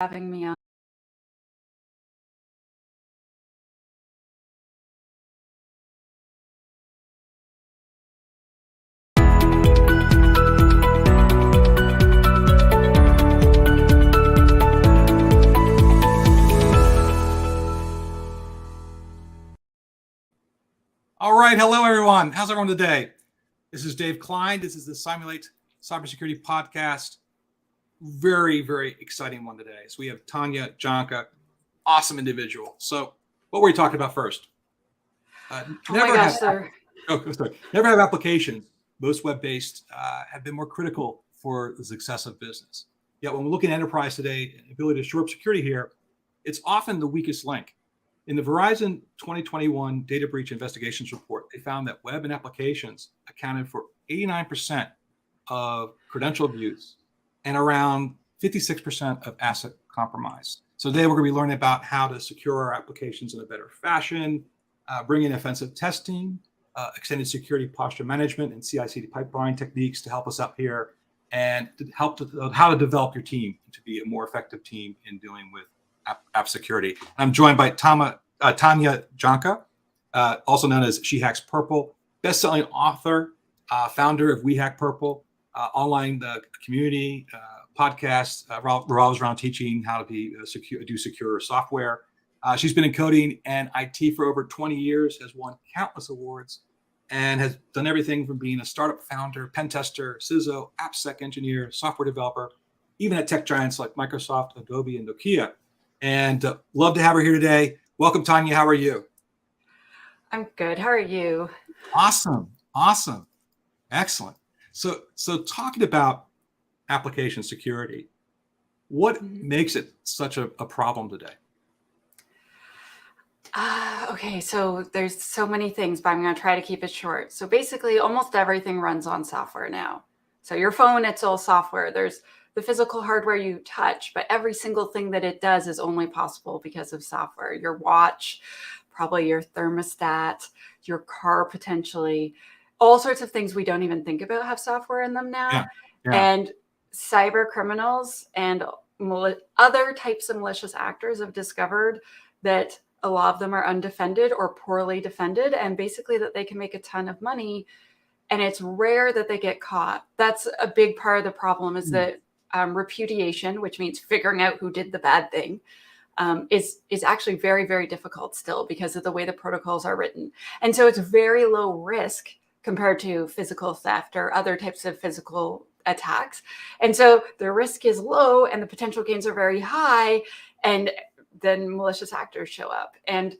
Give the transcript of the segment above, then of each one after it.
Having me on. All right. Hello, everyone. How's everyone today? This is Dave Klein. This is the Cymulate Cybersecurity podcast. Very, very exciting one today. So we have Tanya Janca, awesome individual. So what were we talking about first? Never have applications. Most web-based have been more critical for the success of business. Yet when we look at enterprise today, and ability to shore up security here, it's often the weakest link. In the Verizon 2021 Data Breach Investigations Report, they found that web and applications accounted for 89% of credential abuse and around 56% of asset compromise. So today we're going to be learning about how to secure our applications in a better fashion, bring in offensive testing, extended security posture management, and CI/CD pipeline techniques to help us up here, and to help how to develop your team to be a more effective team in dealing with app security. I'm joined by Tanya Janca, also known as She Hacks Purple, best-selling author, founder of We Hack Purple, online community podcast revolves around teaching how to do secure software. She's been in coding and IT for over 20 years, has won countless awards, and has done everything from being a startup founder, pen tester, CISO, AppSec engineer, software developer, even at tech giants like Microsoft, Adobe, and Nokia. And love to have her here today. Welcome, Tanya. How are you? I'm good. How are you? Awesome. Excellent. So talking about application security, what makes it such a problem today? Okay, so there's so many things, but I'm going to try to keep it short. So basically, almost everything runs on software now. So your phone, it's all software. There's the physical hardware you touch, but every single thing that it does is only possible because of software. Your watch, probably your thermostat, your car potentially, all sorts of things we don't even think about have software in them now. Yeah. And cyber criminals and other types of malicious actors have discovered that a lot of them are undefended or poorly defended, and basically that they can make a ton of money. And it's rare that they get caught. That's a big part of the problem, is that repudiation, which means figuring out who did the bad thing, is actually very, very difficult still because of the way the protocols are written. And so it's very low risk compared to physical theft or other types of physical attacks. And so the risk is low and the potential gains are very high, and then malicious actors show up. And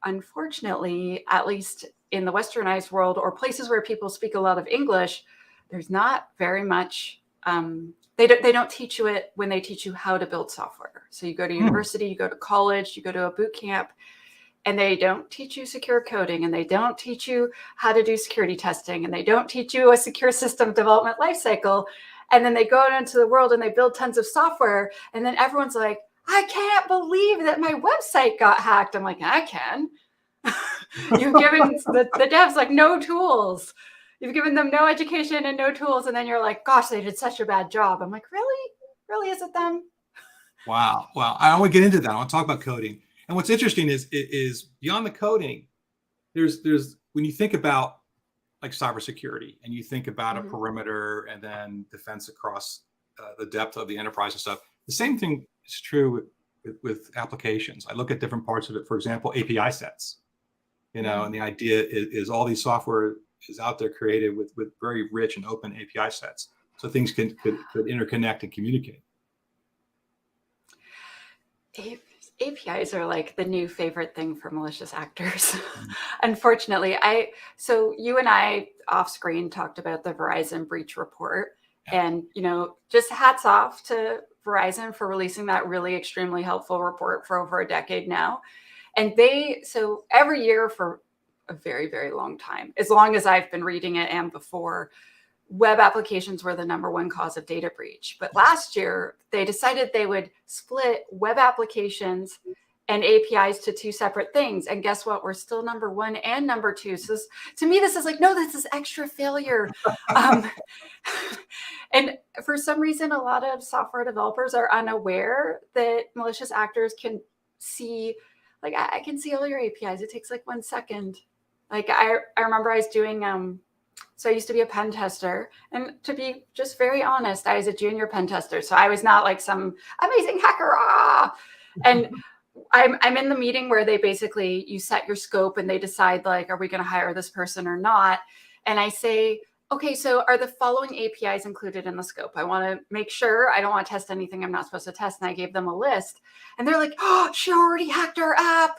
unfortunately, at least in the westernized world or places where people speak a lot of English, there's not very much. They don't teach you it when they teach you how to build software. So you go to university, you go to college, you go to a boot camp, and they don't teach you secure coding, and they don't teach you how to do security testing, and they don't teach you a secure system development lifecycle. And then they go out into the world and they build tons of software, and then everyone's like, I can't believe that my website got hacked. I'm like, I can. You've given the devs like no tools. You've given them no education and no tools. And then you're like, gosh, they did such a bad job. I'm like, really? Really, is it them? Wow. I want to get into that. I want to talk about coding. And what's interesting is beyond the coding, there's when you think about like cybersecurity and you think about a perimeter and then defense across the depth of the enterprise and stuff, the same thing is true with applications. I look at different parts of it. For example, API sets, and the idea is all these software is out there created with very rich and open API sets, so things could interconnect and communicate. APIs are like the new favorite thing for malicious actors. Unfortunately, so you and I off screen talked about the Verizon breach report, and just hats off to Verizon for releasing that really extremely helpful report for over a decade now. And so every year for a very, very long time, as long as I've been reading it and before, web applications were the #1 cause of data breach. But last year, they decided they would split web applications and APIs to two separate things. And guess what? We're still number one and number two. So to me, this is like, no, this is extra failure. And for some reason, a lot of software developers are unaware that malicious actors can see, like, I can see all your APIs. It takes like 1 second. Like I remember I was doing, so I used to be a pen tester, and to be just very honest, I was a junior pen tester. So I was not like some amazing hacker. And I'm in the meeting where they basically, you set your scope and they decide like, are we going to hire this person or not? And I say, okay, so are the following APIs included in the scope? I want to make sure. I don't want to test anything I'm not supposed to test. And I gave them a list, and they're like, oh, she already hacked our app.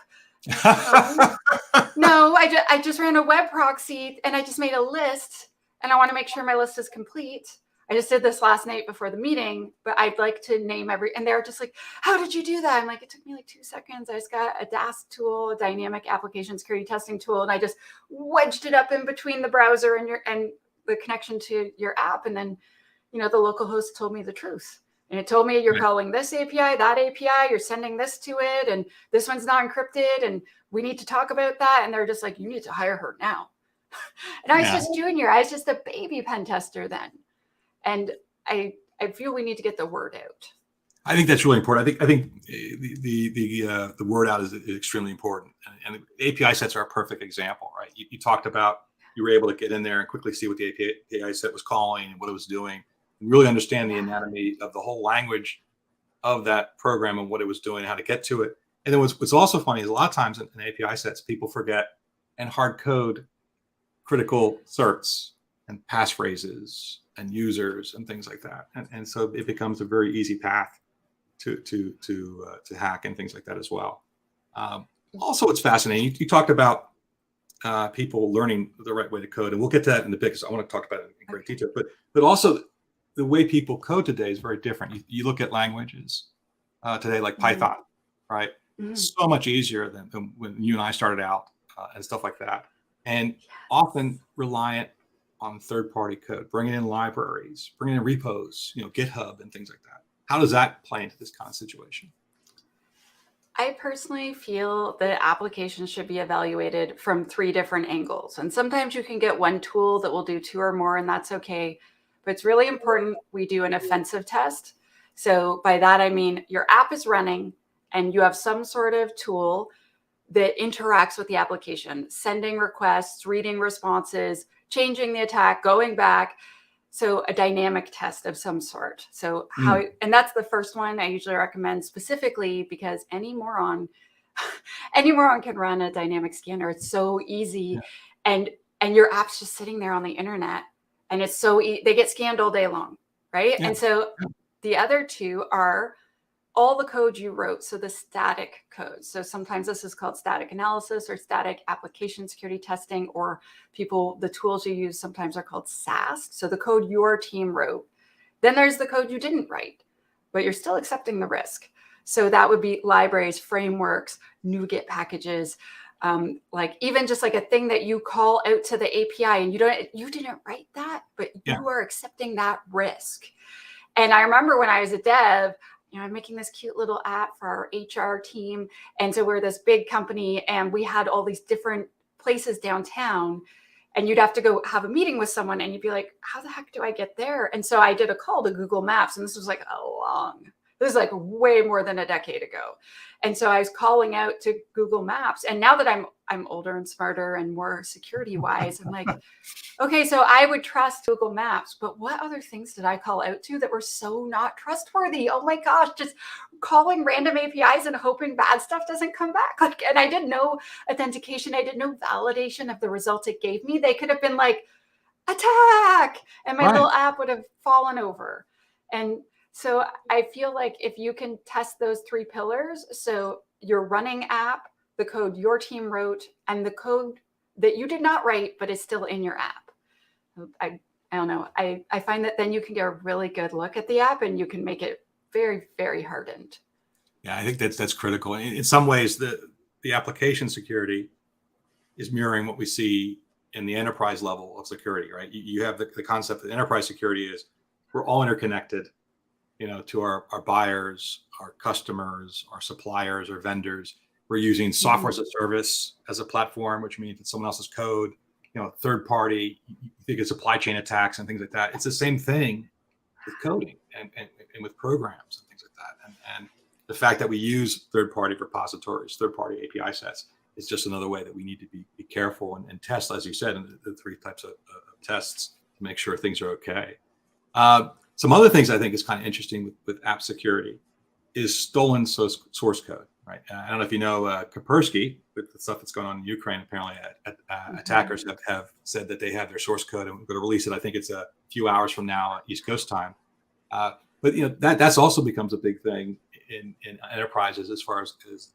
No, I just ran a web proxy and I just made a list, and I want to make sure my list is complete. I just did this last night before the meeting, but I'd like to name and they're just like, how did you do that? I'm like, it took me like 2 seconds. I just got a DAS tool, a dynamic application security testing tool, and I just wedged it up in between the browser and the connection to your app. And then, the local host told me the truth. And it told me you're calling this API, that API, you're sending this to it, and this one's not encrypted, and we need to talk about that. And they're just like, you need to hire her now. And I was just junior. I was just a baby pen tester then. And I feel we need to get the word out. I think that's really important. I think the word out is extremely important. And the API sets are a perfect example, right? You talked about, you were able to get in there and quickly see what the API set was calling and what it was doing, and really understand the anatomy of the whole language of that program and what it was doing, how to get to it. And then what's also funny is a lot of times in API sets, people forget and hard code critical certs and passphrases and users and things like that. And so it becomes a very easy path to hack and things like that as well. Also, it's fascinating. You talked about people learning the right way to code, and we'll get to that in a bit because I want to talk about it in great detail. But also the way people code today is very different. You look at languages today like Python, right? So much easier than when you and I started out and stuff like that. And often reliant on third-party code, bringing in libraries, bringing in repos, GitHub and things like that. How does that play into this kind of situation? I personally feel that applications should be evaluated from 3 different angles. And sometimes you can get one tool that will do 2 or more, and that's okay. But it's really important we do an offensive test. So by that, I mean your app is running and you have some sort of tool that interacts with the application, sending requests, reading responses, changing the attack, going back. So a dynamic test of some sort. So and that's the first one I usually recommend specifically because any moron can run a dynamic scanner. It's so easy. And your app's just sitting there on the internet, and it's so they get scanned all day long, right? And so the other 2 are all the code you wrote. So the static code. So sometimes this is called static analysis or static application security testing, or the tools you use sometimes are called SAST. So the code your team wrote. Then there's the code you didn't write, but you're still accepting the risk. So that would be libraries, frameworks, NuGet packages, like even just like a thing that you call out to the API and you didn't write that, but you are accepting that risk. And I remember when I was a dev, I'm making this cute little app for our HR team. And so we're this big company and we had all these different places downtown, and you'd have to go have a meeting with someone and you'd be like, how the heck do I get there? And so I did a call to Google Maps, and this was like this is like way more than a decade ago. And so I was calling out to Google Maps. And now that I'm older and smarter and more security wise, I'm like, okay, so I would trust Google Maps, but what other things did I call out to that were so not trustworthy? Oh my gosh, just calling random APIs and hoping bad stuff doesn't come back. And I did no authentication. I did no validation of the results it gave me. They could have been like, attack, and my little app would have fallen over. And so I feel like if you can test those 3 pillars, so your running app, the code your team wrote, and the code that you did not write but is still in your app, I don't know. I find that then you can get a really good look at the app and you can make it very, very hardened. Yeah, I think that's critical. In some ways, the application security is mirroring what we see in the enterprise level of security, right? You have the concept that enterprise security is we're all interconnected. to our buyers, our customers, our suppliers, our vendors. We're using software as a service as a platform, which means it's someone else's code, third party. You think of supply chain attacks and things like that. It's the same thing with coding and with programs and things like that. And the fact that we use third party repositories, third party API sets is just another way that we need to be careful and test, as you said, in the three types of tests to make sure things are okay. Some other things I think is kind of interesting with app security is stolen source code, right? I don't know if you know Kaspersky, with the stuff that's going on in Ukraine. Apparently, attackers have said that they have their source code and we're going to release it. I think it's a few hours from now, East Coast time. But that's also becomes a big thing in enterprises as far as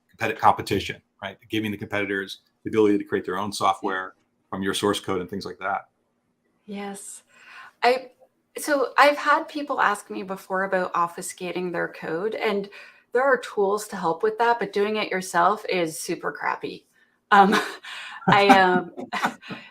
competitive competition, right? Giving the competitors the ability to create their own software from your source code and things like that. Yes. So I've had people ask me before about obfuscating their code, and there are tools to help with that, but doing it yourself is super crappy. I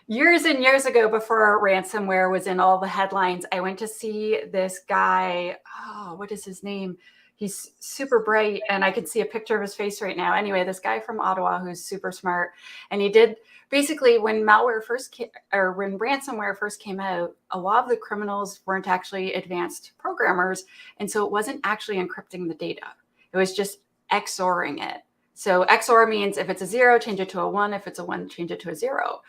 years and years ago, before ransomware was in all the headlines, I went to see this guy. Oh, what is his name? He's super bright, and I can see a picture of his face right now. Anyway, this guy from Ottawa who's super smart, and he did basically when malware first came, or when ransomware first came out, a lot of the criminals weren't actually advanced programmers, and so it wasn't actually encrypting the data. It was just XORing it. So XOR means if it's a 0, change it to a 1. If it's a 1, change it to a 0.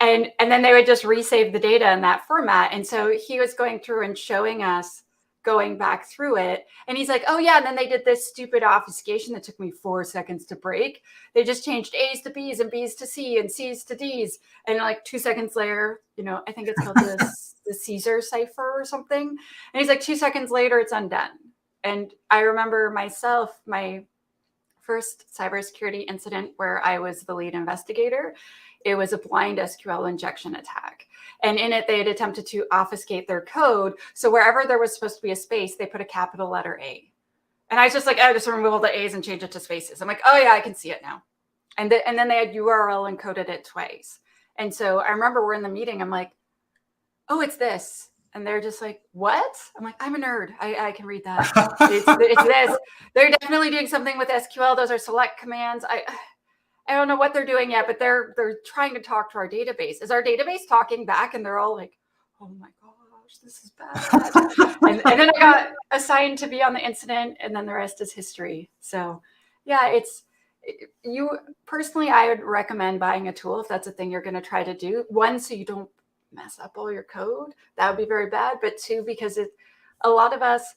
And then they would just resave the data in that format. And so he was going through and showing us, going back through it. And he's like, oh yeah, and then they did this stupid obfuscation that took me 4 seconds to break. They just changed A's to B's and B's to C and C's to D's. And like 2 seconds later, I think it's called the Caesar cipher or something. And he's like, 2 seconds later, it's undone. And I remember myself, my first cybersecurity incident where I was the lead investigator, it was a blind SQL injection attack. And in it, they had attempted to obfuscate their code. So wherever there was supposed to be a space, they put a capital letter A. And I was just like, I just remove all the A's and change it to spaces. I'm like, oh yeah, I can see it now. And then they had URL encoded it twice. And so I remember we're in the meeting. I'm like, oh, it's this. And they're just like, what? I'm like, I'm a nerd. I can read that. It's this. They're definitely doing something with SQL. Those are select commands. I don't know what they're doing yet, but they're trying to talk to our database. Is our database talking back? And they're all like, oh my gosh, this is bad. and then I got assigned to be on the incident, and then the rest is history. So yeah, personally, I would recommend buying a tool if that's a thing you're going to try to do. One, so you don't mess up all your code. That would be very bad. But two, because a lot of us,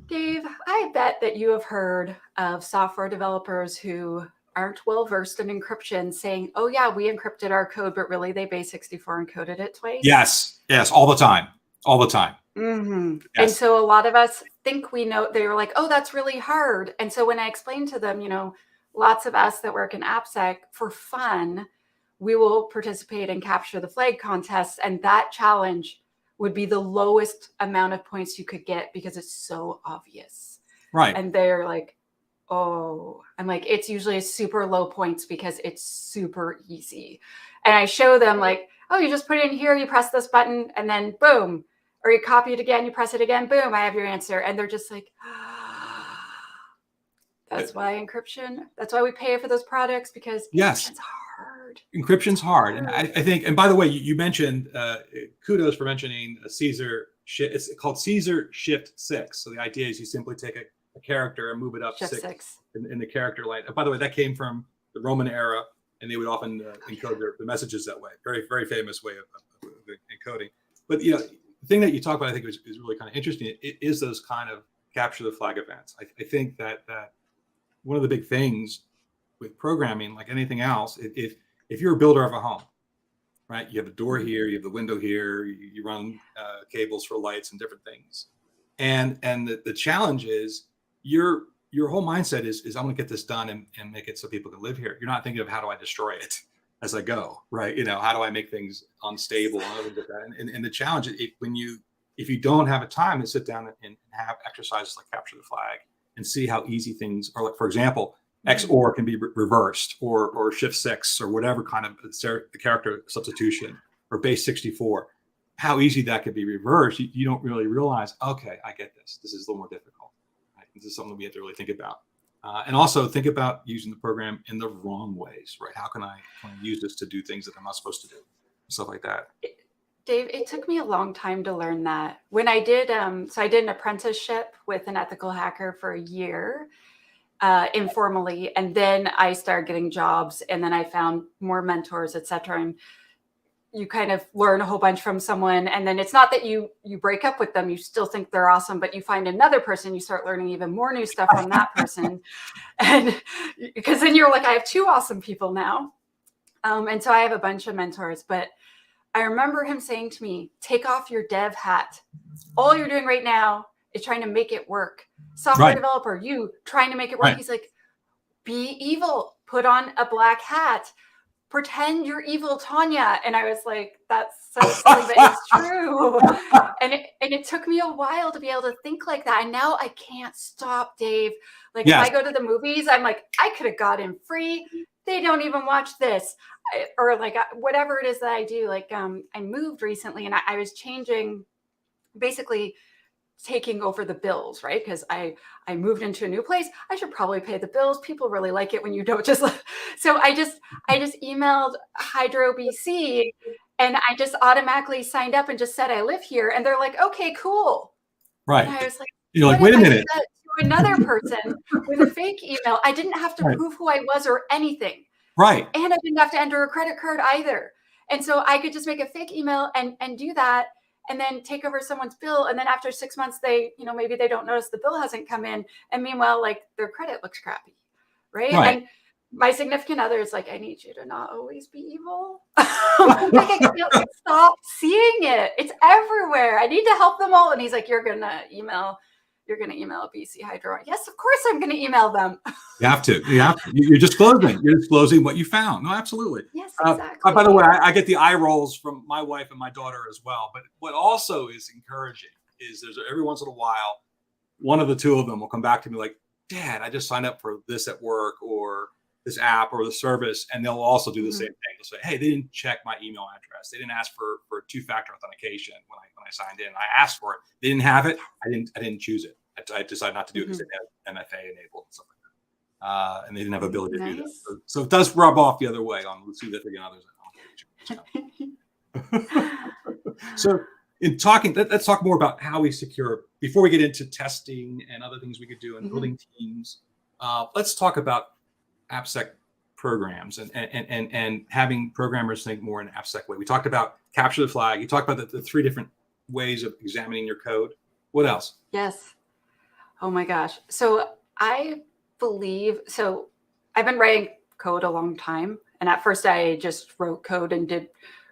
Dave, I bet that you have heard of software developers who aren't well versed in encryption saying, oh yeah, we encrypted our code, but really they base 64 encoded it twice. Yes, all the time. Mm-hmm. Yes. And so a lot of us think we know. They were like, oh, that's really hard. And so when I explained to them, lots of us that work in AppSec, for fun, we will participate and capture the flag contests, and that challenge would be the lowest amount of points you could get because it's so obvious. Right. And they're like, oh, I'm like, it's usually super low points because it's super easy. And I show them like, oh, you just put it in here, you press this button, and then boom. Or you copy it again, you press it again, boom, I have your answer. And they're just like, that's why we pay for those products, because encryption's hard. Encryption's hard. And I think, and by the way, you mentioned, kudos for mentioning a Caesar shift. It's called Caesar Shift 6. So the idea is you simply take a character and move it up six in the character line. By the way, that came from the Roman era, and they would often encode the messages that way. Very, very famous way of encoding. But the thing that you talk about, I think is really kind of interesting. It is those kind of capture the flag events. I think that one of the big things with programming, like anything else, if you're a builder of a home, right? You have a door here, you have the window here, you run cables for lights and different things. And the challenge is your whole mindset is I'm going to get this done and make it so people can live here. You're not thinking of how do I destroy it as I go, right? How do I make things unstable and other things like that. And the challenge is if you don't have a time to sit down and have exercises like capture the flag and see how easy things are. Like, for example, XOR can be reversed, or shift 6, or whatever kind of the character substitution, or base 64. how easy that could be reversed, you don't really realize, okay, I get this. This is a little more difficult. Right? This is something we have to really think about. And also think about using the program in the wrong ways, right? How can I use this to do things that I'm not supposed to do? Stuff like that. Dave, it took me a long time to learn that. When I did, so I did an apprenticeship with an ethical hacker for a year, informally, and then I started getting jobs, and then I found more mentors, etc. And you kind of learn a whole bunch from someone, and then it's not that you break up with them, you still think they're awesome, but you find another person, you start learning even more new stuff from that person. And because then you're like, I have two awesome people now. And so I have a bunch of mentors, but I remember him saying to me, take off your dev hat. All you're doing right now is trying to make it work. Software developer, you trying to make it work. He's like, be evil, put on a black hat, pretend you're evil, Tanya. And I was like, that's so silly, but it's true. And it took me a while to be able to think like that. And now I can't stop, Dave. Like if I go to the movies, I'm like, I could have got in free. They don't even watch this. Or like whatever it is that I do. Like I moved recently, and I was changing, basically taking over the bills, right? Because I moved into a new place. I should probably pay the bills. People really like it when you don't just. So I just emailed Hydro BC, and I just automatically signed up and just said I live here, and they're like, okay, cool. Right. And I was like, you're like, wait a minute. I did that to another person with a fake email. I didn't have to prove who I was or anything. Right. And I didn't have to enter a credit card either. And so I could just make a fake email and do that, and then take over someone's bill. And then after 6 months, they, maybe they don't notice the bill hasn't come in. And meanwhile, like their credit looks crappy. Right. And my significant other is like, I need you to not always be evil. Like I can't stop seeing it. It's everywhere. I need to help them all. And he's like, you're going to email BC Hydro. Yes, of course I'm going to email them. You have to. You're disclosing. You're disclosing what you found. No, absolutely. Yes, exactly. By the way, I get the eye rolls from my wife and my daughter as well. But what also is encouraging is there's every once in a while, one of the two of them will come back to me like, Dad, I just signed up for this at work or this app or the service. And they'll also do the same thing. They'll say, hey, they didn't check my email address. They didn't ask for two-factor authentication when I signed in. I asked for it. They didn't have it. I didn't choose it. I decided not to do it because they had MFA enabled and stuff like that. And they didn't have ability to do that. So it does rub off the other way on significant others. So in talking, let's talk more about how we secure before we get into testing and other things we could do and building teams. Let's talk about AppSec programs and having programmers think more in an AppSec way. We talked about capture the flag. You talked about the three different ways of examining your code. What else? Yes. Oh my gosh. So I believe, so I've been writing code a long time. And at first I just wrote code and did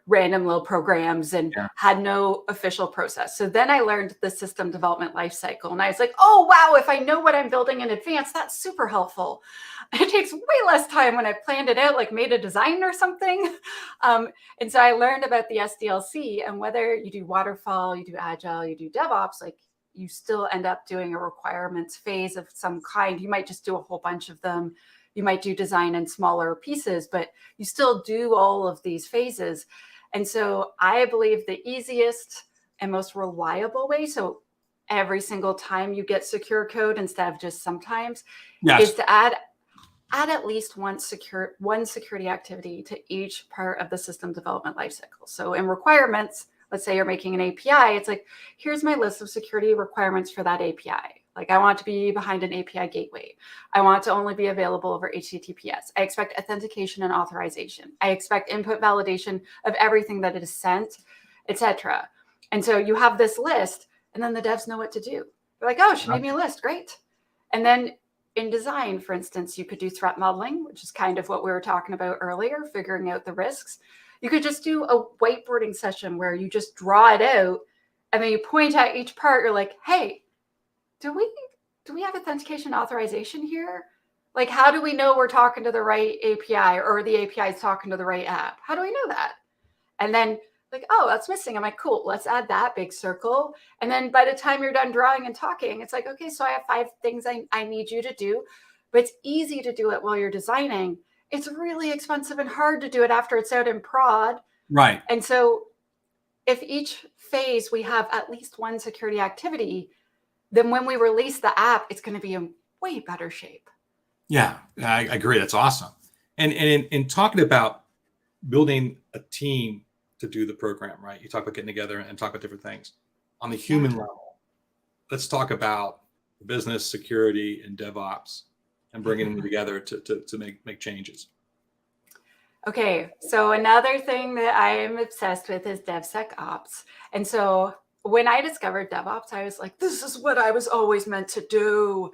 random little programs and had no official process. So then I learned the system development lifecycle, and I was like, oh, wow, if I know what I'm building in advance, that's super helpful. It takes way less time when I've planned it out, like made a design or something. And so I learned about the SDLC, and whether you do waterfall, you do agile, you do DevOps, like you still end up doing a requirements phase of some kind. You might just do a whole bunch of them. You might do design in smaller pieces, but you still do all of these phases. And so I believe the easiest and most reliable way, so every single time you get secure code instead of just sometimes, is to add at least one security activity to each part of the system development lifecycle. So in requirements, let's say you're making an API, it's like, here's my list of security requirements for that API. Like I want to be behind an API gateway. I want to only be available over HTTPS. I expect authentication and authorization. I expect input validation of everything that it is sent, etc. And so you have this list, and then the devs know what to do. They're like, oh, she made me a list. Great. And then in design, for instance, you could do threat modeling, which is kind of what we were talking about earlier, figuring out the risks. You could just do a whiteboarding session where you just draw it out, and then you point at each part. You're like, hey, do we have authentication authorization here? Like, how do we know we're talking to the right API or the API is talking to the right app? How do we know that? And then like, oh, that's missing. I'm like, cool, let's add that big circle. And then by the time you're done drawing and talking, it's like, okay, so I have 5 things I need you to do, but it's easy to do it while you're designing. It's really expensive and hard to do it after it's out in prod. Right. And so if each phase we have at least one security activity, then when we release the app, it's going to be in way better shape. Yeah, I agree. That's awesome. And in talking about building a team to do the program, right? You talk about getting together and talk about different things. On the human level, let's talk about business, security, and DevOps, and bringing them together to make changes. Okay, so another thing that I am obsessed with is Devsecops. And so when I discovered DevOps, I was like, this is what I was always meant to do.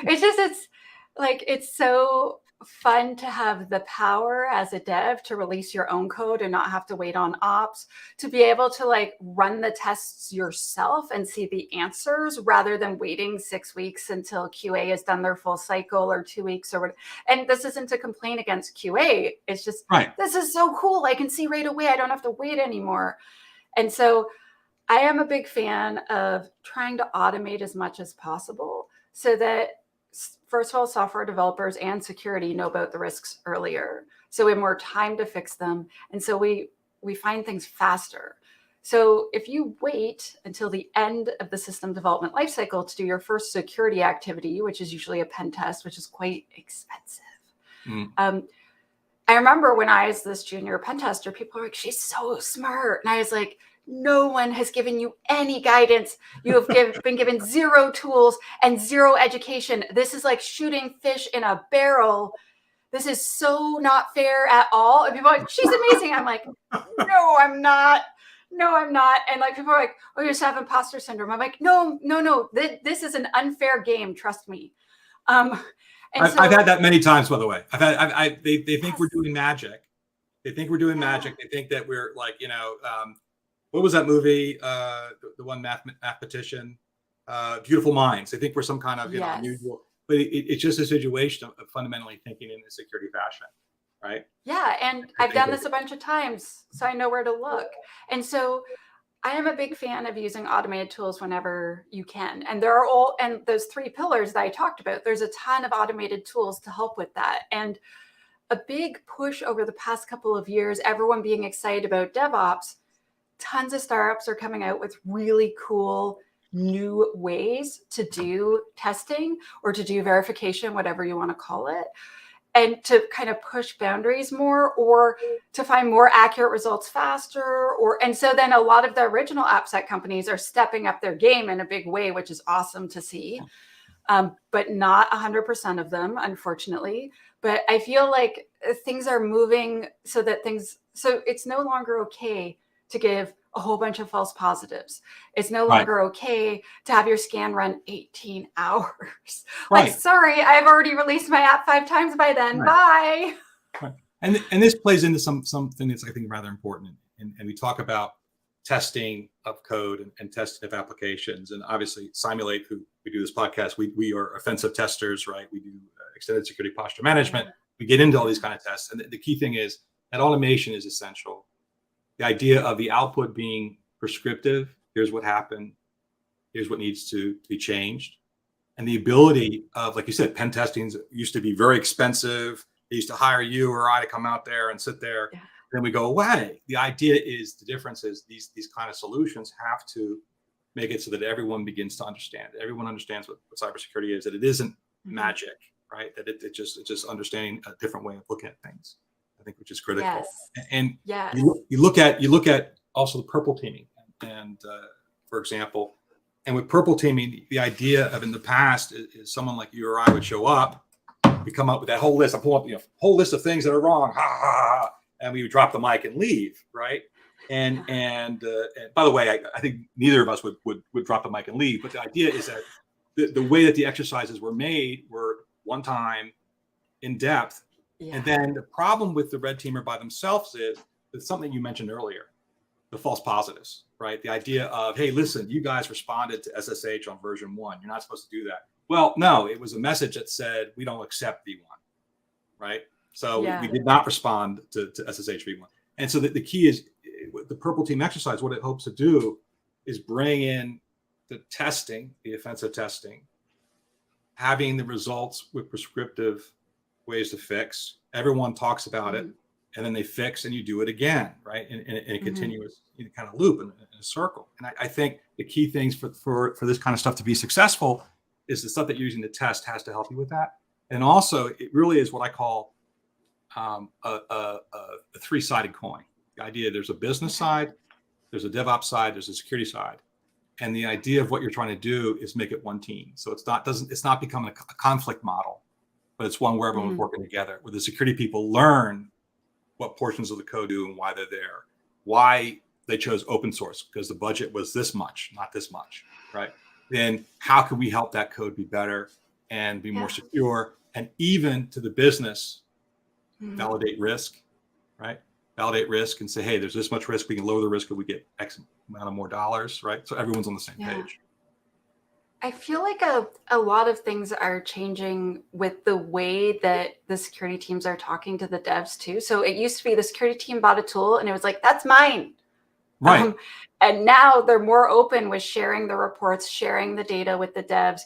It's so fun to have the power as a dev to release your own code and not have to wait on ops, to be able to like run the tests yourself and see the answers rather than waiting 6 weeks until QA has done their full cycle, or 2 weeks or what. And this isn't to complain against QA. It's just, This is so cool. I can see right away. I don't have to wait anymore. And so I am a big fan of trying to automate as much as possible so that, first of all, software developers and security know about the risks earlier. So we have more time to fix them. And so we find things faster. So if you wait until the end of the system development lifecycle to do your first security activity, which is usually a pen test, which is quite expensive. I remember when I was this junior pen tester, people were like, she's so smart. And I was like, no one has given you any guidance. You have been given 0 tools and 0 education. This is like shooting fish in a barrel. This is so not fair at all. And people are like, she's amazing. I'm like, no, I'm not. No, I'm not. And like people are like, oh, you just have imposter syndrome. I'm like, no. This is an unfair game. Trust me. I've had that many times, by the way. They think we're doing magic. They think we're doing magic. They think that we're like, what was that movie? The one mathematician, Beautiful Minds. They think we're some kind of unusual, but it's just a situation of fundamentally thinking in a security fashion, right? Yeah, and I've done this a bunch of times, so I know where to look. And so I am a big fan of using automated tools whenever you can. And there are those 3 pillars that I talked about, there's a ton of automated tools to help with that. And a big push over the past couple of years, everyone being excited about DevOps, tons of startups are coming out with really cool new ways to do testing or to do verification, whatever you want to call it, and to kind of push boundaries more, or to find more accurate results faster. And so then a lot of the original AppSec companies are stepping up their game in a big way, which is awesome to see. But not 100% of them, unfortunately. But I feel like things are moving so it's no longer okay to give a whole bunch of false positives. It's no longer okay to have your scan run 18 hours. Like, sorry, I've already released my app 5 times by then. Bye. And this plays into something that's, I think, rather important. And we talk about testing of code and testing of applications. And obviously, Cymulate, who we do this podcast, we are offensive testers, right? We do extended security posture management. We get into all these kind of tests. And the key thing is that automation is essential. The idea of the output being prescriptive, here's what happened, here's what needs to be changed. And the ability of, like you said, pen testing used to be very expensive. They used to hire you or I to come out there and sit there. Yeah. Then we go away. The idea is, the difference is these kind of solutions have to make it so that everyone begins to understand. Everyone understands what cybersecurity is, that it isn't magic, right? That it's just understanding a different way of looking at things, I think, which is critical. Yes. And you look at also the purple teaming, and for example, and with purple teaming, the idea of, in the past, is someone like you or I would show up, we come up with that whole list. I pull up whole list of things that are wrong, and we would drop the mic and leave, right? And by the way, I think neither of us would drop the mic and leave. But the idea is that the way that the exercises were made were one time, in depth. Yeah. And then the problem with the red teamer by themselves is something you mentioned earlier, the false positives, right? The idea of, hey, listen, you guys responded to SSH on version 1. You're not supposed to do that. Well, no, it was a message that said, we don't accept V1, right? So we did not respond to SSH V1. And so the key is, the purple team exercise, what it hopes to do is bring in the testing, the offensive testing, having the results with prescriptive ways to fix. Everyone talks about it. and then they fix, and you do it again, right? In a Mm-hmm. continuous kind of loop, in a circle. And I think the key things for this kind of stuff to be successful is the stuff that you're using to test has to help you with that. And also, it really is what I call a three-sided coin. The idea, there's a business side, there's a DevOps side, there's a security side. And the idea of what you're trying to do is make it one team. So it's not becoming a conflict model, but it's one where everyone's working together, where the security people learn what portions of the code do and why they're there, why they chose open source, because the budget was this much, not this much, right? Then how can we help that code be better and be more secure? And even to the business, validate risk, right? Validate risk and say, hey, there's this much risk. We can lower the risk if we get X amount of more dollars, right? So everyone's on the same page. I feel like a lot of things are changing with the way that the security teams are talking to the devs too. So it used to be the security team bought a tool and it was like, that's mine. Right. And now they're more open with sharing the reports, sharing the data with the devs,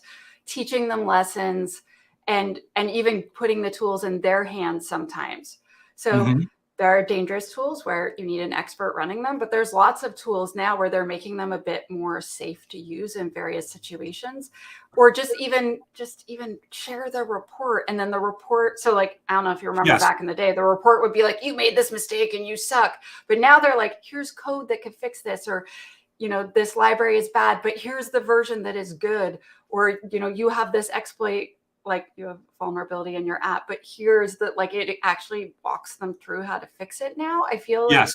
teaching them lessons, and even putting the tools in their hands sometimes. So there are dangerous tools where you need an expert running them, but there's lots of tools now where they're making them a bit more safe to use in various situations, or just even share the report. And then the report, so like, I don't know if you remember back in the day, the report would be like, you made this mistake and you suck. But now they're like, here's code that could fix this, or, this library is bad, but here's the version that is good. Or, you have this exploit, like you have vulnerability in your app, but here's it actually walks them through how to fix it now. I feel like,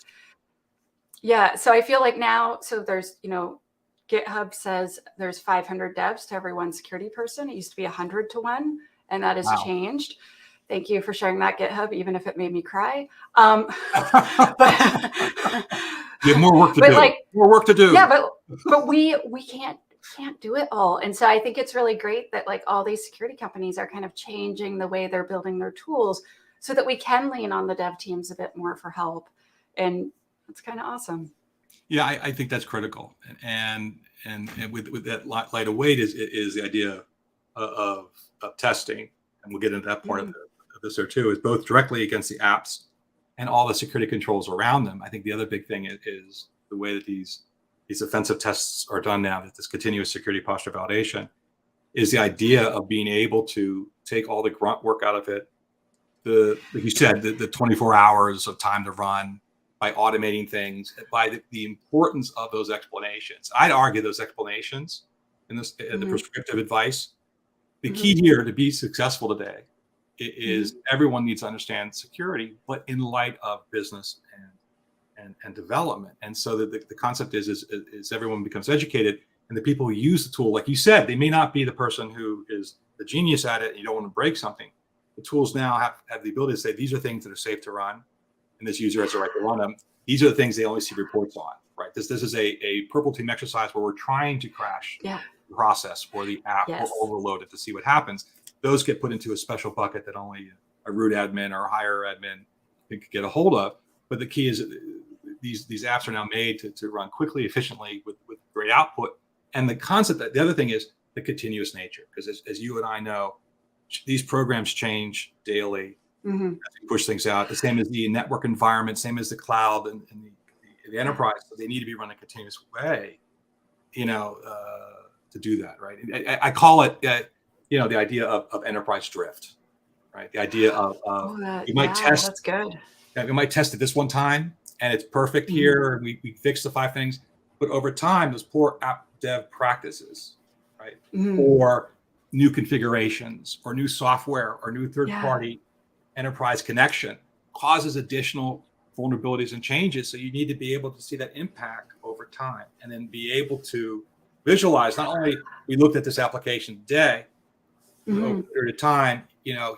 so I feel like now, so there's, GitHub says there's 500 devs to every one security person. It used to be 100 to 1, and that has changed. Thank you for sharing that, GitHub, even if it made me cry. You have more work to do. More work to do. Yeah, but we can't do it all. And so I think it's really great that like all these security companies are kind of changing the way they're building their tools so that we can lean on the dev teams a bit more for help. And that's kind of awesome. Yeah, I think that's critical. And with that light of weight is the idea of testing. And we'll get into that part of this there too, is both directly against the apps and all the security controls around them. I think the other big thing is the way that these offensive tests are done now, that this continuous security posture validation is the idea of being able to take all the grunt work out of it. Like you said, the 24 hours of time to run by automating things, by the importance of those explanations. I'd argue those explanations in this, the prescriptive advice, the key here to be successful today is everyone needs to understand security, but in light of business and development. And so the concept is everyone becomes educated, and the people who use the tool, like you said, they may not be the person who is the genius at it and you don't want to break something. The tools now have the ability to say, these are things that are safe to run, and this user has the right to run them. These are the things they only see reports on, right? This is a purple team exercise where we're trying to crash the process or the app or overload it to see what happens. Those get put into a special bucket that only a root admin or a higher admin can get a hold of. But the key is these apps are now made to run quickly, efficiently, with great output. And the concept, the other thing is the continuous nature, because as you and I know, these programs change daily as we push things out. The same as the network environment, same as the cloud and the enterprise. So they need to be run in a continuous way, to do that, right? I call it, the idea of enterprise drift, right? The idea of you might test. That's good. We might test it this one time, and it's perfect here, and we fix the 5 things. But over time, those poor app dev practices, right, or new configurations, or new software, or new third-party enterprise connection causes additional vulnerabilities and changes. So you need to be able to see that impact over time, and then be able to visualize. Not only we looked at this application today, over a period of time,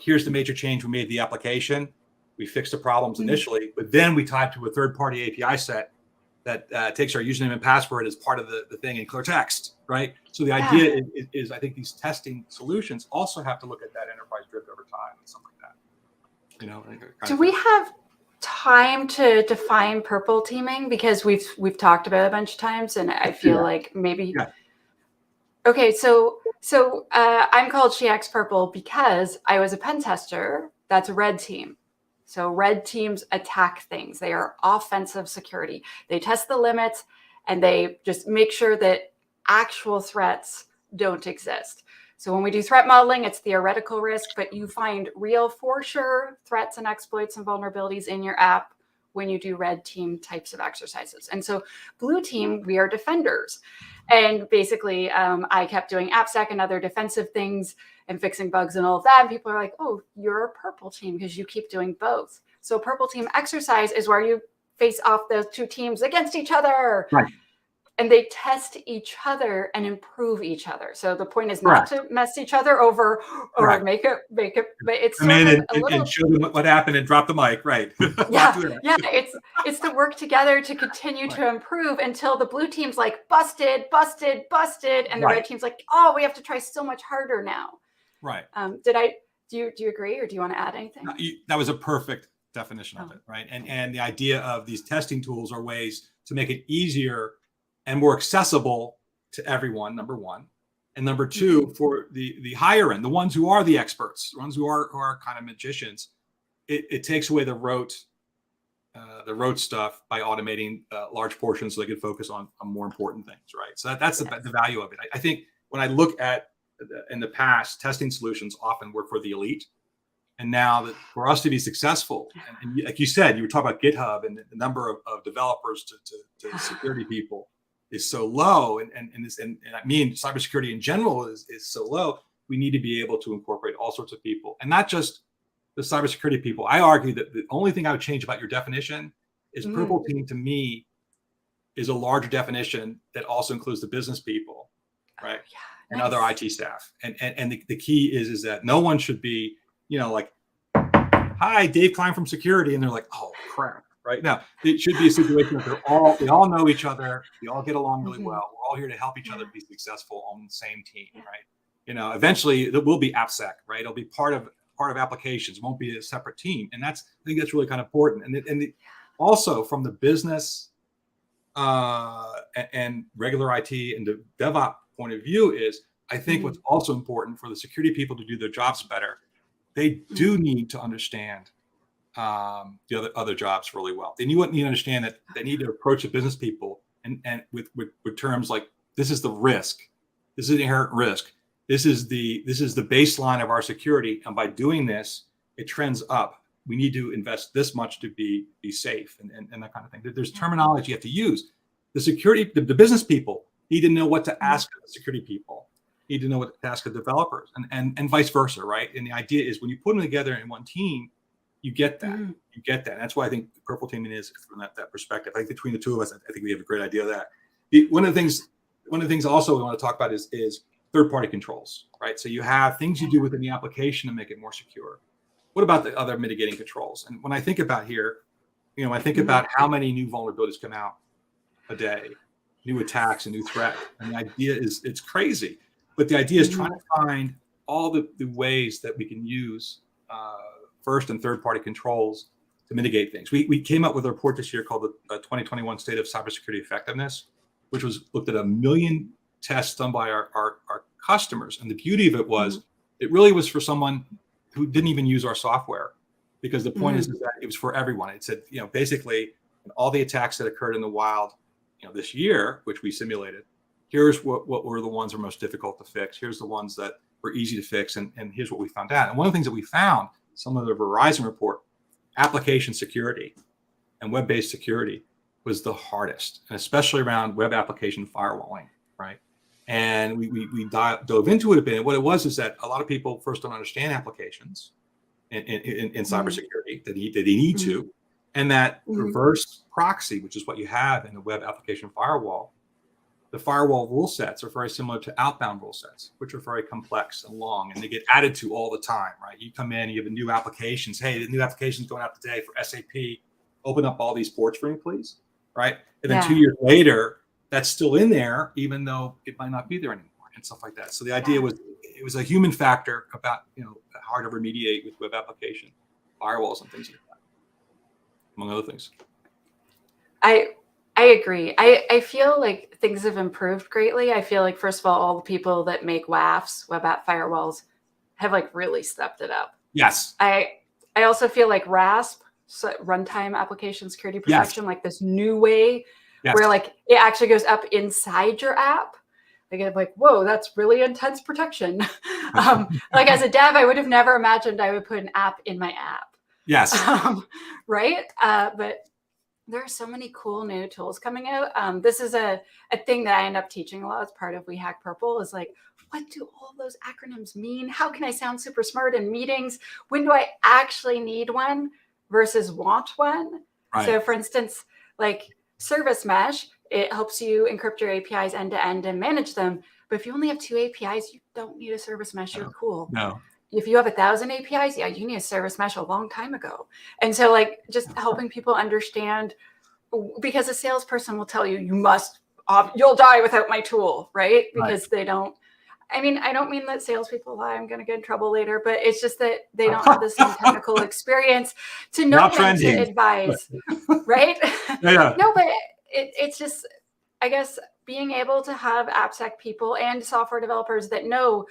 here's the major change we made to the application. We fixed the problems initially, but then we tied to a third-party API set that takes our username and password as part of the thing in clear text, right? So the idea is I think these testing solutions also have to look at that enterprise drift over time and something like that. Do we have time to define purple teaming? Because we've talked about it a bunch of times, and I feel like maybe. Yeah. Okay, so I'm called SheX Purple because I was a pen tester. That's a red team. So red teams attack things. They are offensive security. They test the limits and they just make sure that actual threats don't exist. So when we do threat modeling, it's theoretical risk, but you find real, for sure, threats and exploits and vulnerabilities in your app when you do red team types of exercises. And so blue team, we are defenders. And basically, I kept doing AppSec and other defensive things and fixing bugs and all of that. And people are like, oh, you're a purple team because you keep doing both. So purple team exercise is where you face off those two teams against each other. Right. And they test each other and improve each other. So the point is not Correct. to mess each other over or Correct. make it, but it's Come sort in of a little. and show them what happened and drop the mic. Right. Yeah, yeah. It's to work together to continue to improve until the blue team's like busted, and the red team's like, oh, we have to try so much harder now. Right. Do you agree, or do you want to add anything? That was a perfect definition of it, right? And the idea of these testing tools are ways to make it easier and more accessible to everyone, number one. And number two, for the higher end, the ones who are the experts, the ones who are kind of magicians, it takes away the rote stuff by automating large portions so they can focus on more important things, right? So that's the value of it. I think when I look at in the past, testing solutions often were for the elite. And now that for us to be successful, and like you said, you were talking about GitHub and the number of developers to security people is so low, and I mean cybersecurity in general is so low. We need to be able to incorporate all sorts of people, and not just the cybersecurity people. I argue that the only thing I would change about your definition is purple team to me is a larger definition that also includes the business people, right? Yeah, and other IT staff. And the key is that no one should be, like, hi, Dave Klein from security, and they're like, oh crap. Right now, it should be a situation that they all know each other, we all get along really well. We're all here to help each other be successful on the same team, right? Eventually it will be AppSec, right? It'll be part of applications. It won't be a separate team, and I think that's really kind of important. And also from the business and regular IT and the DevOps point of view is, I think what's also important for the security people to do their jobs better, they do need to understand the other jobs really well. They need to understand that they need to approach the business people and with terms like, this is the risk, this is the inherent risk, this is the baseline of our security, and by doing this, it trends up. We need to invest this much to be safe and that kind of thing. There's terminology you have to use. The business people need to know what to ask the security people, need to know what to ask the developers, and vice versa, right? And the idea is when you put them together in one team, you get that. You get that. And that's why I think purple teaming is from that perspective. I think between the two of us, I think we have a great idea of that. One of the things also we want to talk about is third-party controls, right? So you have things you do within the application to make it more secure. What about the other mitigating controls? And when I think about here, I think about how many new vulnerabilities come out a day, new attacks, a new threat. And the idea is, it's crazy. But the idea is trying to find all the ways that we can use first and third party controls to mitigate things. We came up with a report this year called the 2021 State of Cybersecurity Effectiveness, which was looked at 1 million tests done by our customers. And the beauty of it was, it really was for someone who didn't even use our software, because the point is that it was for everyone. It said, basically all the attacks that occurred in the wild, this year, which we simulated, here's what were the ones that were most difficult to fix. Here's the ones that were easy to fix. And here's what we found out. And one of the things that we found, some of the Verizon report, application security and web-based security was the hardest, and especially around web application firewalling, right? And we dove into it a bit. And what it was is that a lot of people first don't understand applications in cybersecurity that they need to, and that reverse proxy, which is what you have in the web application firewall. The firewall rule sets are very similar to outbound rule sets, which are very complex and long, and they get added to all the time, right? You come in, you have a new applications. Hey, the new application's going out today for SAP. Open up all these ports for me, please, right? And then 2 years later, that's still in there, even though it might not be there anymore, and stuff like that. So the idea was, it was a human factor about, how to remediate with web application firewalls and things like that, among other things. I agree. I feel like things have improved greatly. I feel like, first of all the people that make WAFs, web app firewalls, have really stepped it up. Yes. I also feel like RASP, so runtime application security Yes. protection, like this new way Yes. where like it actually goes up inside your app. Like, whoa, that's really intense protection. Like as a dev, I would have never imagined I would put an app in my app. Yes. Right. But there are so many cool new tools coming out. This is a thing that I end up teaching a lot as part of We Hack Purple is like, what do all those acronyms mean? How can I sound super smart in meetings? When do I actually need one versus want one? Right. So for instance, like service mesh, it helps you encrypt your APIs end to end and manage them. But if you only have 2 APIs, you don't need a service mesh. You're cool. No. If you have 1,000 APIs, yeah, you need a service mesh a long time ago. And so like just helping people understand, because a salesperson will tell you, you'll die without my tool, right? Because they don't, I mean, I don't mean that salespeople lie, I'm going to get in trouble later, but it's just that they don't have the same technical experience to know when to advise, right? Yeah. No, but it's just, I guess, being able to have AppSec people and software developers that know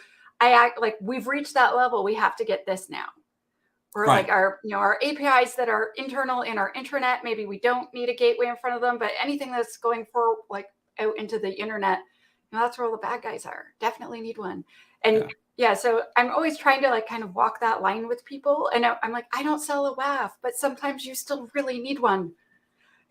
we've reached that level. We have to get this now. Or like our APIs that are internal in our intranet, maybe we don't need a gateway in front of them, but anything that's going for like out into the internet, that's where all the bad guys are. Definitely need one. And so I'm always trying to like kind of walk that line with people. And I'm like, I don't sell a WAF, but sometimes you still really need one.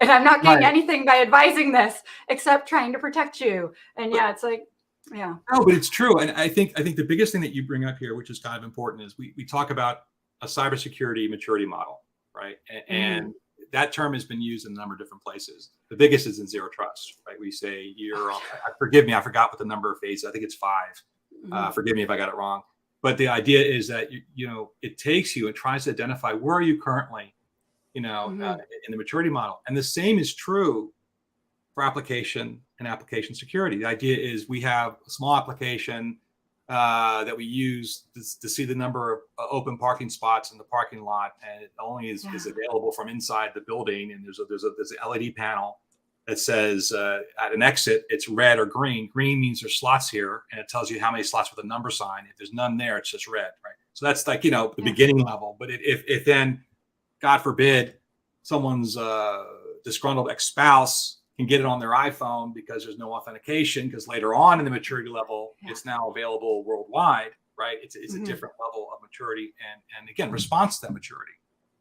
And I'm not getting anything by advising this except trying to protect you. And it's like, no, but it's true. And I think the biggest thing that you bring up here, which is kind of important, is we talk about a cybersecurity maturity model, right? And that term has been used in a number of different places. The biggest is in zero trust, right? We say forgive me, I forgot what the number of phases. I think it's 5. Forgive me if I got it wrong. But the idea is that it takes you and tries to identify where are you currently, in the maturity model. And the same is true for application and application security. The idea is we have a small application that we use to see the number of open parking spots in the parking lot, and it only is available from inside the building. And there's an LED panel that says at an exit it's red or green. Green means there's slots here, and it tells you how many slots with a number sign. If there's none there, it's just red, right? So that's like the beginning level. But if then, God forbid, someone's disgruntled ex-spouse can get it on their iPhone because there's no authentication, because later on in the maturity level, it's now available worldwide, right? It's a different level of maturity and again, response to that maturity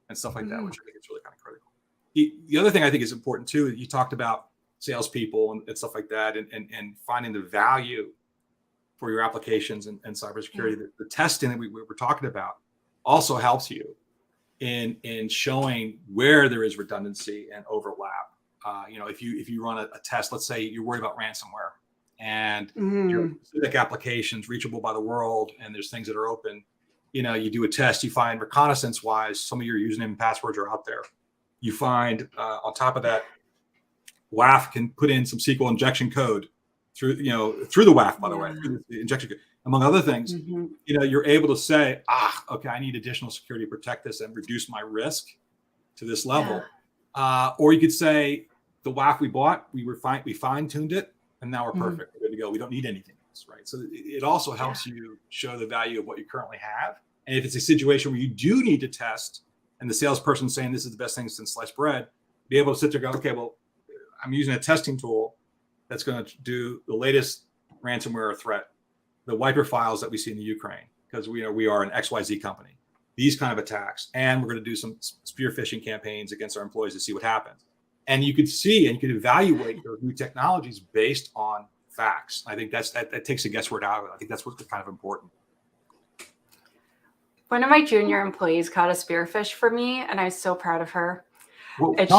and stuff like that, which I think is really kind of critical. The other thing I think is important too, you talked about salespeople and stuff like that and finding the value for your applications and cybersecurity. The testing that we were talking about also helps you in showing where there is redundancy and overlap. If you run a test, let's say you're worried about ransomware and your specific applications reachable by the world, and there's things that are open, you do a test, you find reconnaissance wise, some of your username and passwords are out there. You find on top of that, WAF can put in some SQL injection code through the WAF, by the way, through the injection code, among other things. You're able to say, okay, I need additional security to protect this and reduce my risk to this level. Or you could say, the WAF we bought, we fine-tuned it, and now we're perfect. We're good to go. We don't need anything else, right? So it also helps you show the value of what you currently have. And if it's a situation where you do need to test, and the salesperson saying this is the best thing since sliced bread, be able to sit there and go, okay, well, I'm using a testing tool that's going to do the latest ransomware threat, the wiper files that we see in the Ukraine, because we are an XYZ company, these kind of attacks, and we're going to do some spear phishing campaigns against our employees to see what happens. And you could see and you could evaluate those new technologies based on facts. I think that takes the guesswork out of it. I think that's what's kind of important. One of my junior employees caught a spearfish for me, and I was so proud of her. Well, and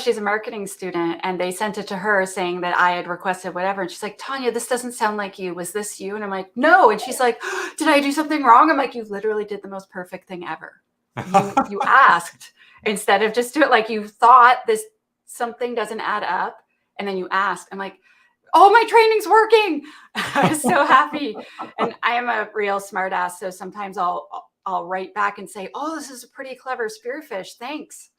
she's a marketing student, and they sent it to her saying that I had requested whatever. And she's like, Tanya, this doesn't sound like you. Was this you? And I'm like, no. And she's like, did I do something wrong? I'm like, you literally did the most perfect thing ever. You asked instead of just do it. Like you thought something doesn't add up, and then you asked. I'm like, oh, my training's working. I was so happy. And I am a real smart ass. So sometimes I'll write back and say, oh, this is a pretty clever spearfish. Thanks.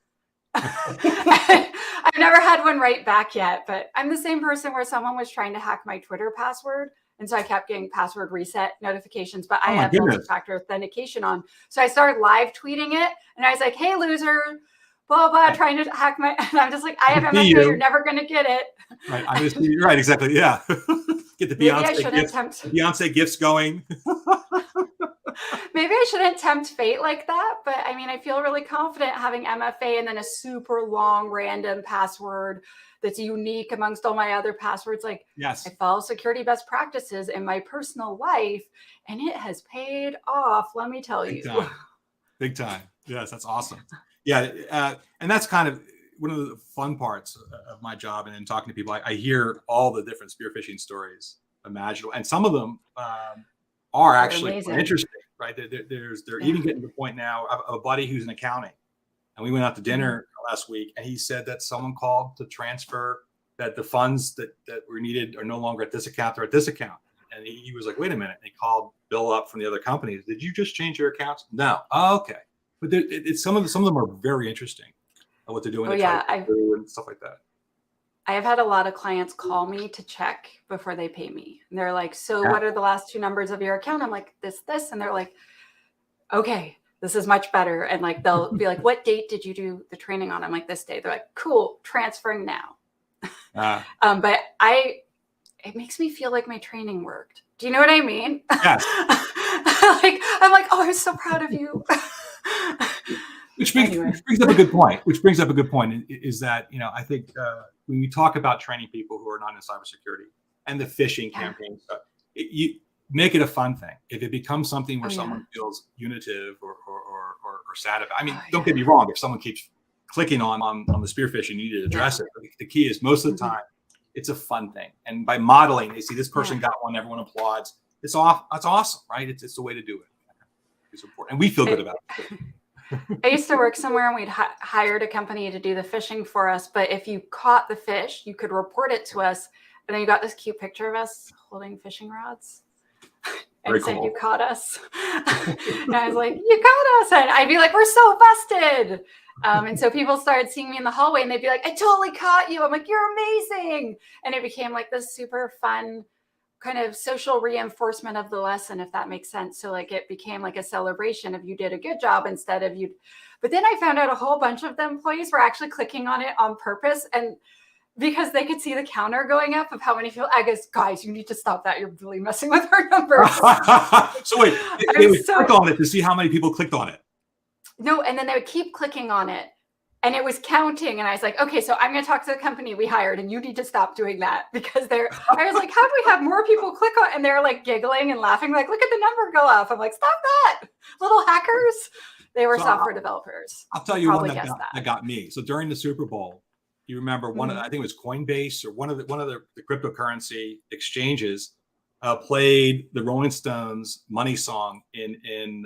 I've never had one write back yet, but I'm the same person where someone was trying to hack my Twitter password And so I kept getting password reset notifications, but I Oh my have goodness. multi-factor authentication on. So I started live tweeting it, and I was like, hey, loser, blah, blah, trying to hack my, and I'm just like, I have MFA, you're never going to get it. Right. I'm going to see you. Right. Exactly. Yeah. Get the Beyonce gifts going. Maybe I shouldn't tempt fate like that, but I mean, I feel really confident having MFA and then a super long random password that's unique amongst all my other passwords. Like, yes, I follow security best practices in my personal life, and it has paid off. Let me tell you. time. Big time. Yes, that's awesome. Yeah, and that's kind of one of the fun parts of my job. And in talking to people, I hear all the different spearfishing stories imaginable, and some of them are actually interesting. Right? They're even getting to the point now. I have a buddy who's in accounting, and we went out to dinner last week, and he said that someone called to transfer that the funds that were needed are no longer at this account; they're at this account. And he was like, "Wait a minute!" And he called Bill up from the other companies. Did you just change your accounts? No. Oh, okay. But some of them are very interesting. What they're doing, and stuff like that. I have had a lot of clients call me to check before they pay me. And they're like, so what are the last 2 numbers of your account? I'm like, this. And they're like, okay, this is much better. And like, they'll be like, what date did you do the training on? I'm like, this day. They're like, cool, transferring now. But it makes me feel like my training worked. Do you know what I mean? Yes. I'm like, oh, I'm so proud of you. Which brings up a good point. Is that, I think when we talk about training people who are not in cybersecurity and the phishing campaign stuff, you make it a fun thing. If it becomes something where someone feels unitive or sad about, I mean, don't get me wrong. If someone keeps clicking on the spearfishing, you need to address it. But the key is most of the time, it's a fun thing. And by modeling, they see this person got one, everyone applauds. That's awesome, right? It's the way to do it. It's important, and we feel good about it. I used to work somewhere and we'd hired a company to do the fishing for us. But if you caught the fish, you could report it to us. And then you got this cute picture of us holding fishing rods and said, you caught us. And I was like, you caught us. And I'd be like, we're so busted. And so people started seeing me in the hallway and they'd be like, I totally caught you. I'm like, you're amazing. And it became like this super fun kind of social reinforcement of the lesson, if that makes sense. So like it became like a celebration of you did a good job instead of you. But then I found out a whole bunch of the employees were actually clicking on it on purpose, and because they could see the counter going up of how many people. I guess, guys, you need to stop that. You're really messing with our numbers. So wait, they would click on it to see how many people clicked on it. No, and then they would keep clicking on it. And it was counting. And I was like, okay, so I'm going to talk to the company we hired and you need to stop doing that, because I was like, how do we have more people click on? And they're like giggling and laughing, like, look at the number go up. I'm like, stop that, little hackers. They were software developers. I'll tell you one that got me. So during the Super Bowl, you remember one of, I think it was Coinbase or one of the cryptocurrency exchanges played the Rolling Stones Money song in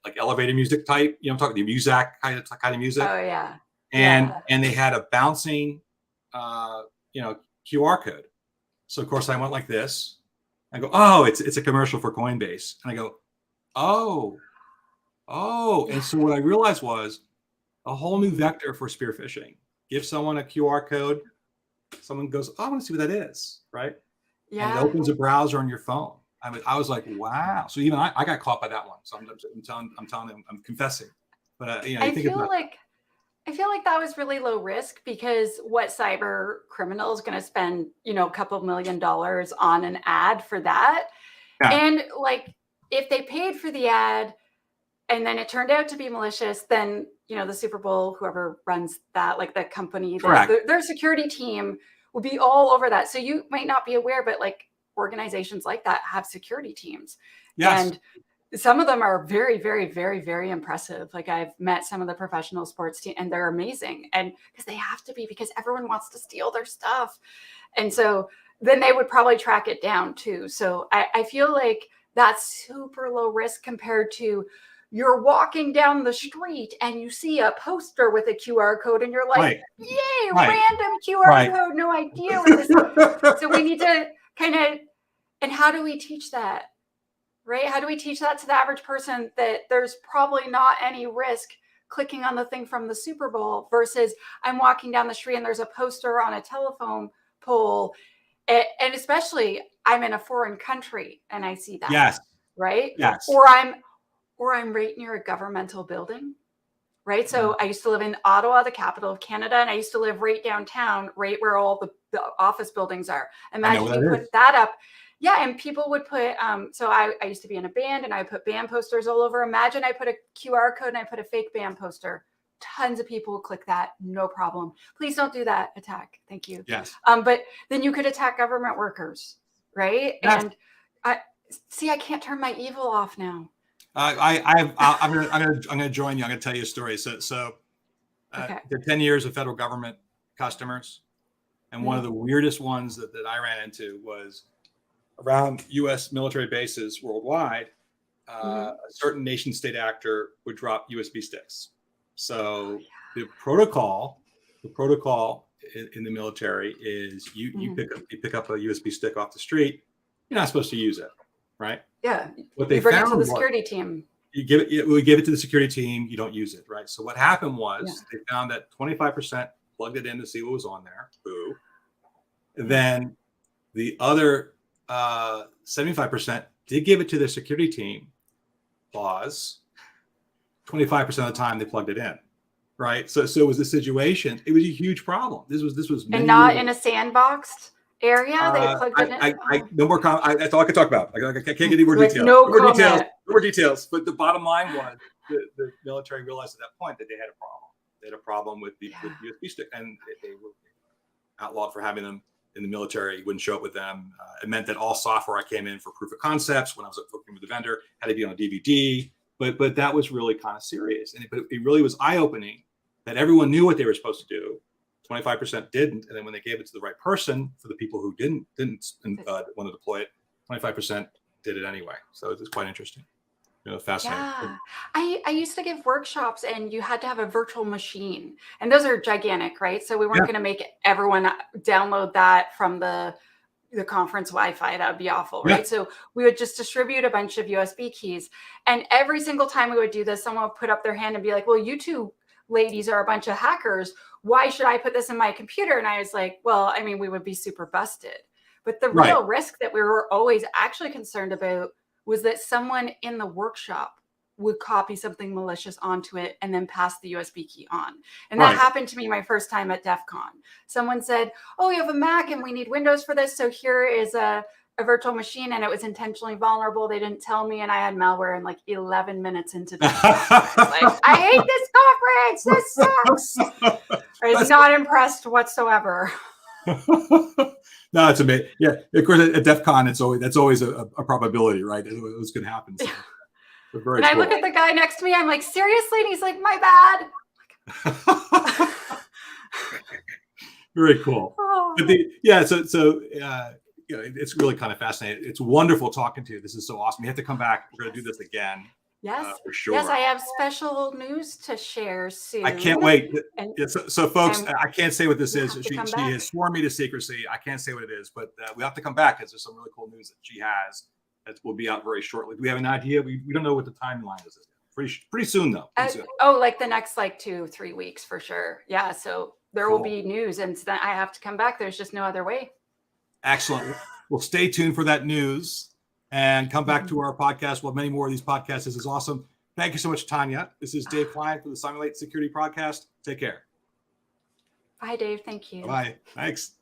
like elevator music type, I'm talking the Muzak kind of music. Oh yeah. And they had a bouncing QR code. So of course I went like this. I go, oh, it's a commercial for Coinbase. And I go, oh. And so what I realized was a whole new vector for spear phishing. Give someone a QR code. Someone goes, oh, I want to see what that is, right? Yeah. And it opens a browser on your phone. I was like, wow. So even I got caught by that one. So I'm telling them, I'm confessing. But I feel like that was really low risk, because what cyber criminal is going to spend, a couple $1 million on an ad for that? Yeah. And like, if they paid for the ad and then it turned out to be malicious, then, the Super Bowl, whoever runs that, like the company, their security team will be all over that. So you might not be aware, but like organizations like that have security teams. Yes. And some of them are very, very, very, very impressive. Like I've met some of the professional sports team and they're amazing. And because they have to be, because everyone wants to steal their stuff. And so then they would probably track it down too. So I feel like that's super low risk compared to you're walking down the street and you see a poster with a QR code and you're like, yay, random QR code, no idea what this is. So we need to and how do we teach that, right? How do we teach that to the average person that there's probably not any risk clicking on the thing from the Super Bowl versus I'm walking down the street and there's a poster on a telephone pole And especially I'm in a foreign country and I see that. Yes. Right. Yes. Or I'm right near a governmental building. Right. So I used to live in Ottawa, the capital of Canada, and I used to live right downtown, right where all the office buildings are. Imagine you put that up. Yeah. And people would put, so I used to be in a band and I put band posters all over. Imagine I put a QR code and I put a fake band poster. Tons of people will click that. No problem. Please don't do that attack. Thank you. Yes. But then you could attack government workers. Right. Yes. And I can't turn my evil off now. I'm gonna join you. I'm gonna tell you a story. So the 10 years of federal government customers, and one of the weirdest ones that I ran into was around U.S. military bases worldwide. A certain nation state actor would drop USB sticks. So the protocol in the military is you pick up a USB stick off the street. You're not supposed to use it, right? Yeah. What they bring found it to the security team. We give it to the security team. You don't use it, right? So what happened was they found that 25% plugged it in to see what was on there. Boo. And then the other 75% did give it to the security team. Pause. 25% of the time they plugged it in, right? So it was a situation. It was a huge problem. This was and not in a sandboxed area. They plugged it in. No more comment. That's all I can talk about. I can't get any more details. No more details. But the bottom line was the military realized at that point that they had a problem. They had a problem with the USB stick, and they were outlawed for having them in the military. Wouldn't show up with them. It meant that all software I came in for proof of concepts when I was working with the vendor had to be on a DVD. But that was really kind of serious, and it really was eye-opening that everyone knew what they were supposed to do. 25% didn't, and then when they gave it to the right person, for the people who didn't want to deploy it, 25% did it anyway. So it's quite interesting. Fascinating. Yeah, I used to give workshops, and you had to have a virtual machine, and those are gigantic, right? So we weren't going to make everyone download that from the conference Wi-Fi. That would be awful, right? So we would just distribute a bunch of USB keys, and every single time we would do this, someone would put up their hand and be like, "Well, you two ladies are a bunch of hackers. Why should I put this in my computer?" And I was like, well, I mean, we would be super busted. But the real risk that we were always actually concerned about was that someone in the workshop would copy something malicious onto it and then pass the USB key on. And that happened to me my first time at DEF CON. Someone said, "Oh, we have a Mac and we need Windows for this. So here is a virtual machine," and it was intentionally vulnerable. They didn't tell me, and I had malware in like 11 minutes into this. I hate this conference. This sucks. I was not impressed whatsoever. No, it's amazing. Yeah, of course, at DEF CON, that's always a probability, right? It was going to happen. So. And I look at the guy next to me. I'm like, seriously? And he's like, my bad. Very cool. Oh. But it's really kind of fascinating. It's wonderful talking to you. This is so awesome. You have to come back. We're going to do this again. Yes, for sure. Yes, I have special news to share soon. I can't wait. So folks, I can't say what this is. She has sworn me to secrecy. I can't say what it is, but we have to come back because there's some really cool news that she has that will be out very shortly. Do we have an idea? We don't know what the timeline is. Pretty soon though. Like the next 2-3 weeks for sure. Yeah. So there will be news, and then I have to come back. There's just no other way. Excellent. Well, stay tuned for that news and come back to our podcast. We'll have many more of these podcasts. This is awesome. Thank you so much, Tanya. This is Dave Klein for the Cymulate Security Podcast. Take care. Bye, Dave. Thank you. Bye. Thanks.